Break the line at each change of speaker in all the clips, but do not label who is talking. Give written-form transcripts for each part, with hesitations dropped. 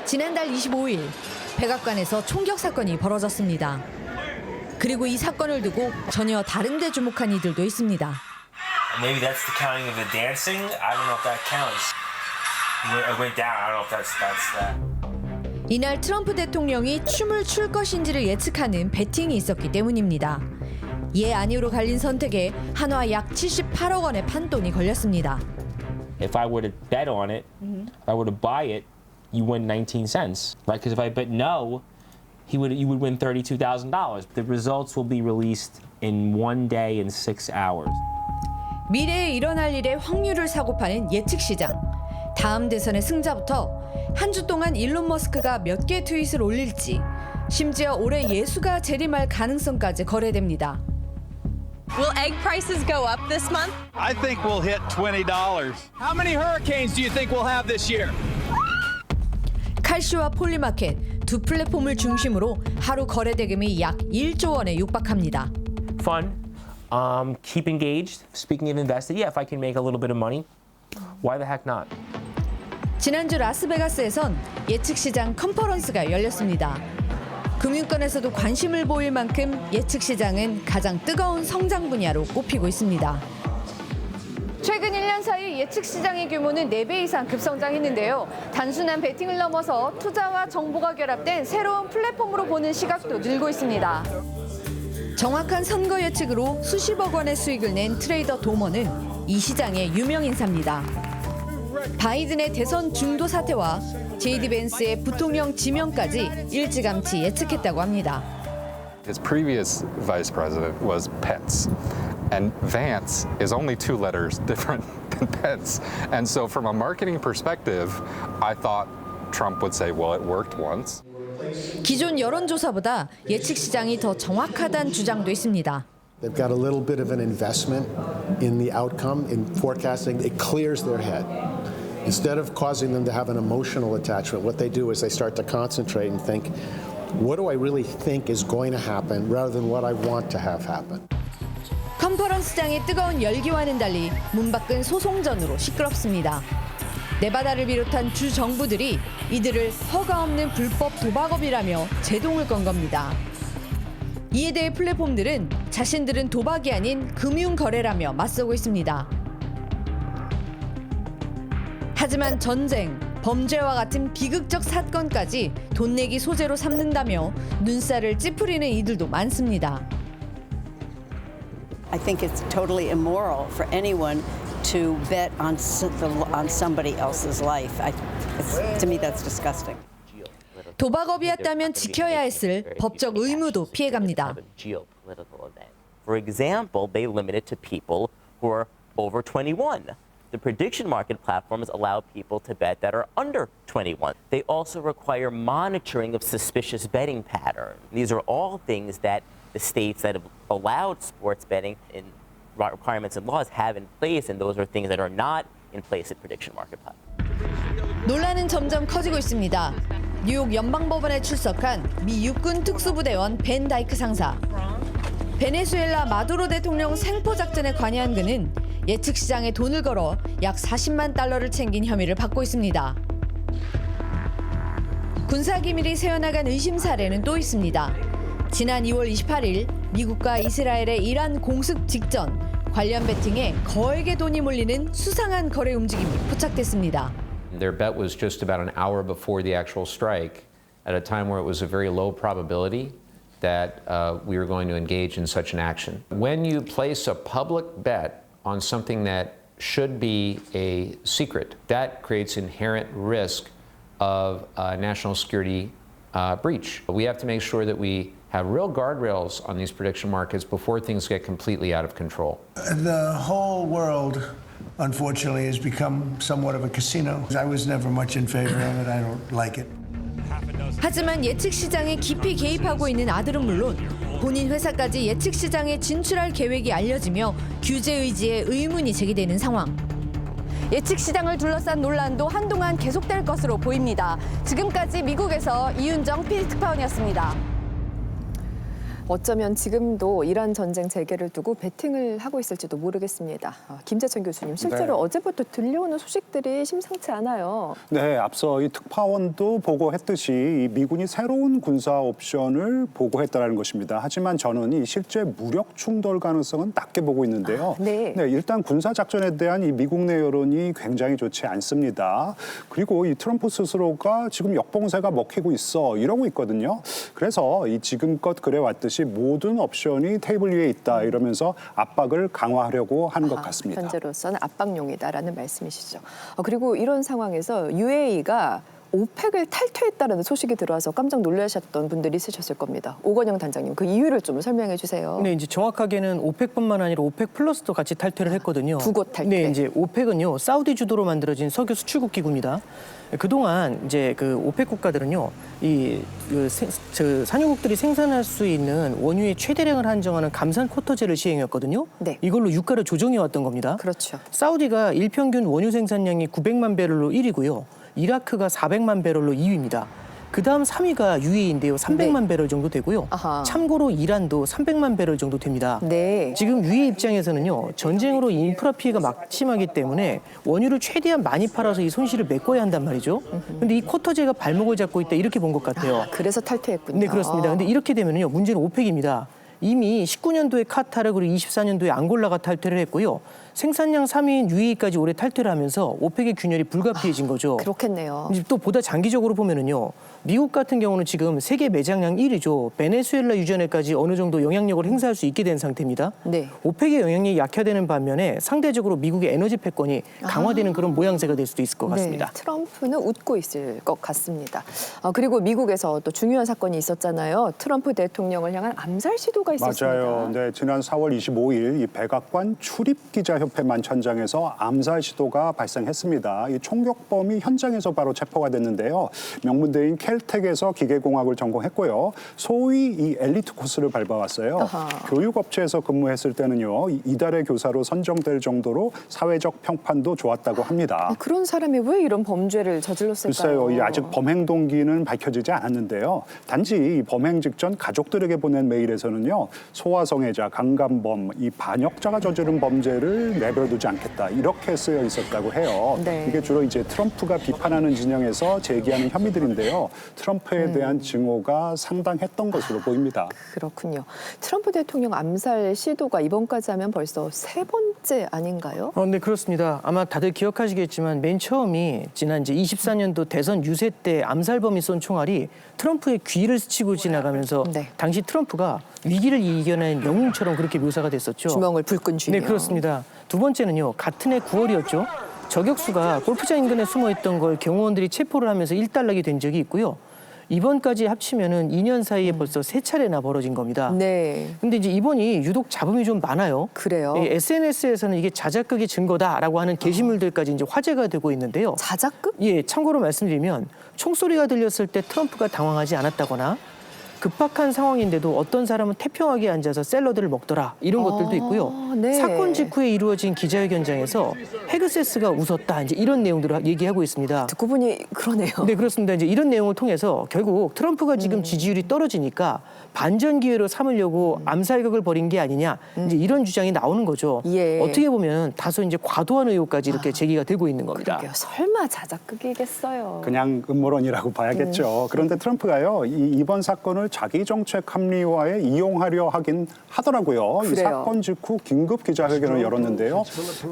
지난달 25일 백악관에서 총격 사건이 벌어졌습니다. 그리고 이 사건을 두고 전혀 다른 데 주목한 이들도 있습니다.
Maybe that's the counting of the dancing. I don't know if that counts. It went down. I don't know if that's that.
이날 트럼프 대통령이 춤을 출 것인지를 예측하는 베팅이 있었기 때문입니다. 예 아니오로 갈린 선택에 한화 약 78억 원의 판돈이 걸렸습니다.
If I were to bet on it, if I were to buy it, you win 19 cents, right? Because if I bet no, you would win $32,000. The results will be released in 1 day and 6 hours.
미래에 일어날 일의 확률을 사고 파는 예측 시장. 다음 대선의 승자부터 한 주 동안 일론 머스크가 몇 개의 트윗을 올릴지, 심지어 올해 예수가 재림할 가능성까지 거래됩니다.
Will egg prices go up this month?
I think we'll hit $20. How many hurricanes do you think we'll have this year?
칼쇼와 폴리마켓 두 플랫폼을 중심으로 하루 거래 대금이 약 1조 원에 육박합니다.
Fun, keep engaged. Speaking of invested, yeah, if I can make a little bit of money, why the heck not?
지난주 라스베가스에선 예측 시장 컨퍼런스가 열렸습니다. 금융권에서도 관심을 보일 만큼 예측 시장은 가장 뜨거운 성장 분야로 꼽히고 있습니다. 최근 1년 사이 예측 시장의 규모는 4배 이상 급성장했는데요. 단순한 베팅을 넘어서 투자와 정보가 결합된 새로운 플랫폼으로 보는 시각도 늘고 있습니다. 정확한 선거 예측으로 수십억 원의 수익을 낸 트레이더 도머는 이 시장의 유명 인사입니다. 바이든의 대선 중도 사태와 제이디 벤스의 부통령 지명까지 일찌감치 예측했다고 합니다.
His previous vice president was Pence, and Vance is only 2 letters different than Pence. And so from a marketing perspective, I thought Trump would say, well, it worked once.
기존 여론조사보다 예측 시장이 더 정확하다는 주장도 있습니다.
They've got a little bit of an investment in the outcome, in forecasting. It clears their head. Instead of causing them to have an emotional attachment, what they do is they start to concentrate and think, what do I really think is going to happen rather than what I want to have happen.
컨퍼런스장의 뜨거운 열기와는 달리 문 밖은 소송전으로 시끄럽습니다. 네바다를 비롯한 주 정부들이 이들을 허가 없는 불법 도박업이라며 제동을 건 겁니다. 이에 대해 플랫폼들은 자신들은 도박이 아닌 금융거래라며 맞서고 있습니다. 하지만 전쟁, 범죄와 같은 비극적 사건까지 돈 내기 소재로 삼는다며 눈살을 찌푸리는 이들도 많습니다.
I think it's totally immoral for anyone to bet on somebody else's life. To me, that's disgusting.
도박업이었다면 지켜야 했을 법적 의무도 피해갑니다.
For example, they limit it to people who are over 21. The prediction market platforms allow people to bet that are under 21. They also require monitoring of suspicious betting patterns. These are all things that the states that have allowed sports betting in requirements and laws have in place, and those are things that are not in place at prediction market platforms.
논란은 점점 커지고 있습니다. 뉴욕 연방법원에 출석한 미 육군 특수부대원 벤 다이크 상사. 베네수엘라 마두로 대통령 생포 작전에 관여한 그는 예측 시장에 돈을 걸어 약 40만 달러를 챙긴 혐의를 받고 있습니다. 군사기밀이 새어나간 의심 사례는 또 있습니다. 지난 2월 28일 미국과 이스라엘의 이란 공습 직전 관련 베팅에 거액의 돈이 몰리는 수상한 거래 움직임이 포착됐습니다.
Their bet was just about an hour before the actual strike, at a time where it was a very low probability that we were going to engage in such an action. When you place a public bet on something that should be a secret, that creates inherent risk of national security breach. We have to make sure that we have real guardrails on these prediction markets before things get completely out of control.
The whole world, unfortunately, has become somewhat of a casino. I was never much in favor of it. I don't like it.
하지만 예측 시장에 깊이 개입하고 있는 아들은 물론 본인 회사까지 예측 시장에 진출할 계획이 알려지며 규제 의지에 의문이 제기되는 상황. 예측 시장을 둘러싼 논란도 한동안 계속될 것으로 보입니다. 지금까지 미국에서 이윤정 PD 특파원이었습니다.
어쩌면 지금도 이란 전쟁 재개를 두고 베팅을 하고 있을지도 모르겠습니다. 김재천 교수님, 실제로 어제부터 들려오는 소식들이 심상치 않아요.
네, 앞서 이 특파원도 보고했듯이 이 미군이 새로운 군사 옵션을 보고했다는 것입니다. 하지만 저는 이 실제 무력 충돌 가능성은 낮게 보고 있는데요.
네,
일단 군사 작전에 대한 이 미국 내 여론이 굉장히 좋지 않습니다. 그리고 이 트럼프 스스로가 지금 역봉쇄가 먹히고 있어 이러고 있거든요. 그래서 이 지금껏 그래왔듯이 모든 옵션이 테이블 위에 있다 이러면서 압박을 강화하려고 하는 것 같습니다.
현재로서는 압박용이다라는 말씀이시죠. 그리고 이런 상황에서 UAE가 오펙을 탈퇴했다는 소식이 들어와서 깜짝 놀라셨던 분들이 있으셨을 겁니다. 오건영 단장님, 그 이유를 좀 설명해 주세요.
네, 이제 정확하게는 오펙뿐만 아니라 오펙 플러스도 같이 탈퇴를 했거든요.
두 곳 탈퇴.
네, 이제 오펙은요 사우디 주도로 만들어진 석유 수출국 기구입니다. 그동안 이제 그 오펙 국가들은요 산유국들이 생산할 수 있는 원유의 최대량을 한정하는 감산 쿼터제를 시행했거든요.
네.
이걸로 유가를 조정해 왔던 겁니다.
그렇죠.
사우디가 일평균 원유 생산량이 900만 배럴로 1위고요. 이라크가 400만 배럴로 2위입니다. 그다음 3위가 UAE인데요. 300만 배럴 정도 되고요.
아하.
참고로 이란도 300만 배럴 정도 됩니다.
네.
지금 UAE 입장에서는요. 전쟁으로 인프라 피해가 막심하기 때문에 원유를 최대한 많이 팔아서 이 손실을 메꿔야 한단 말이죠. 근데 이 쿼터제가 발목을 잡고 있다 이렇게 본 것 같아요.
그래서 탈퇴했군요.
네, 그렇습니다. 근데 이렇게 되면요. 문제는 오펙입니다. 이미 19년도에 카타르 그리고 24년도에 앙골라가 탈퇴를 했고요. 생산량 3위인 UAE까지 올해 탈퇴를 하면서 오펙의 균열이 불가피해진 거죠.
그렇겠네요.
이제 또 보다 장기적으로 보면은요. 미국 같은 경우는 지금 세계 매장량 1위죠. 베네수엘라 유전에까지 어느 정도 영향력을 행사할 수 있게 된 상태입니다.
네.
오펙의 영향력이 약화되는 반면에 상대적으로 미국의 에너지 패권이 강화되는 그런 모양새가 될 수도 있을 것 같습니다.
네, 트럼프는 웃고 있을 것 같습니다. 그리고 미국에서 또 중요한 사건이 있었잖아요. 트럼프 대통령을 향한 암살 시도가 있었습니다.
맞아요. 네, 지난 4월 25일 이 백악관 출입기자협회 만찬장에서 암살 시도가 발생했습니다. 이 총격범이 현장에서 바로 체포가 됐는데요. 명문대인 캘텍에서 기계공학을 전공했고요. 소위 이 엘리트 코스를 밟아왔어요.
아하.
교육업체에서 근무했을 때는요. 이달의 교사로 선정될 정도로 사회적 평판도 좋았다고 합니다.
그런 사람이 왜 이런 범죄를 저질렀을까요?
글쎄요. 아직 범행 동기는 밝혀지지 않았는데요. 단지 이 범행 직전 가족들에게 보낸 메일에서는요. 소아성애자, 강간범, 이 반역자가 저지른 범죄를 내버려두지 않겠다. 이렇게 쓰여 있었다고 해요.
네.
이게 주로 이제 트럼프가 비판하는 진영에서 제기하는 혐의들인데요. 트럼프에 대한 증오가 상당했던 것으로 보입니다.
그렇군요. 트럼프 대통령 암살 시도가 이번까지 하면 벌써 3번째 아닌가요?
네, 그렇습니다. 아마 다들 기억하시겠지만 맨 처음이 지난 이제 24년도 대선 유세 때 암살범이 쏜 총알이 트럼프의 귀를 스치고 지나가면서
네.
당시 트럼프가 위기를 이겨낸 영웅처럼 그렇게 묘사가 됐었죠.
주먹을 불끈 쥐며.
네, 그렇습니다. 두 번째는요. 같은 해 9월이었죠. 저격수가 골프장 인근에 숨어있던 걸 경호원들이 체포를 하면서 일단락이 된 적이 있고요. 이번까지 합치면은 2년 사이에 벌써 3차례나 벌어진 겁니다.
네.
근데 이제 이번이 유독 잡음이 좀 많아요.
그래요?
SNS에서는 이게 자작극의 증거다라고 하는 게시물들까지 이제 화제가 되고 있는데요.
자작극?
예, 참고로 말씀드리면 총소리가 들렸을 때 트럼프가 당황하지 않았다거나 급박한 상황인데도 어떤 사람은 태평하게 앉아서 샐러드를 먹더라 이런 것들도 있고요.
네.
사건 직후에 이루어진 기자회견장에서 헤그세스가 웃었다 이제 이런 내용들을 얘기하고 있습니다.
듣고 보니 그러네요.
네, 그렇습니다. 이제 이런 내용을 통해서 결국 트럼프가 지금 지지율이 떨어지니까 반전 기회로 삼으려고 암살극을 벌인 게 아니냐 이제 이런 주장이 나오는 거죠.
예.
어떻게 보면 다소 이제 과도한 의혹까지 이렇게 제기가 되고 있는 겁니다.
그러게요. 설마 자작극이겠어요.
그냥 음모론이라고 봐야겠죠. 그런데 트럼프가요. 이번 사건을 자기 정책 합리화에 이용하려 하긴 하더라고요. 이
그래요.
사건 직후 긴급 기자회견을 열었는데요.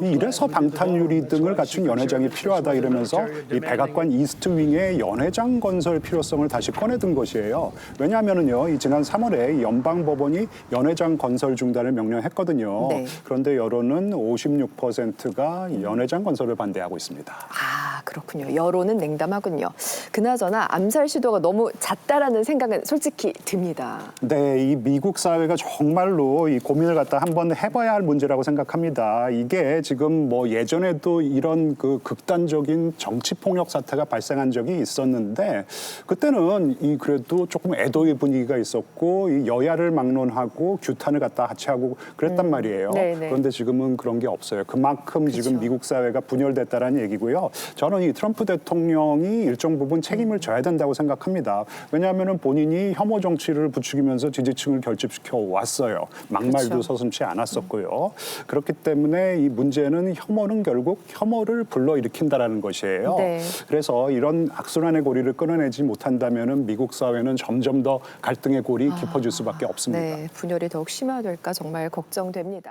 이래서 방탄유리 등을 갖춘 연회장이 필요하다 이러면서 이 백악관 이스트윙의 연회장 건설 필요성을 다시 꺼내든 것이에요. 왜냐하면은요, 이 지난 3월에 연방법원이 연회장 건설 중단을 명령했거든요.
네.
그런데 여론은 56%가 연회장 건설을 반대하고 있습니다.
아, 그렇군요. 여론은 냉담하군요. 그나저나 암살 시도가 너무 잦다라는 생각은 솔직히 듭니다.
네, 이 미국 사회가 정말로 이 고민을 갖다 한번 해봐야 할 문제라고 생각합니다. 이게 지금 뭐 예전에도 이런 그 극단적인 정치 폭력 사태가 발생한 적이 있었는데 그때는 이 그래도 조금 애도의 분위기가 있었고 이 여야를 막론하고 규탄을 갖다 하치하고 그랬단 말이에요.
네네.
그런데 지금은 그런 게 없어요. 그만큼 지금 미국 사회가 분열됐다라는 얘기고요. 저는 이 트럼프 대통령이 일정 부분 책임을 져야 된다고 생각합니다. 왜냐하면은 본인이 혐오 혐오 정치를 부추기면서 지지층을 결집시켜 왔어요. 막말도
그렇죠.
서슴지 않았었고요. 그렇기 때문에 이 문제는 혐오는 결국 혐오를 불러일으킨다라는 것이에요.
네.
그래서 이런 악순환의 고리를 끊어내지 못한다면은 미국 사회는 점점 더 갈등의 골이 깊어질 수밖에 없습니다.
네, 분열이 더욱 심화될까 정말 걱정됩니다.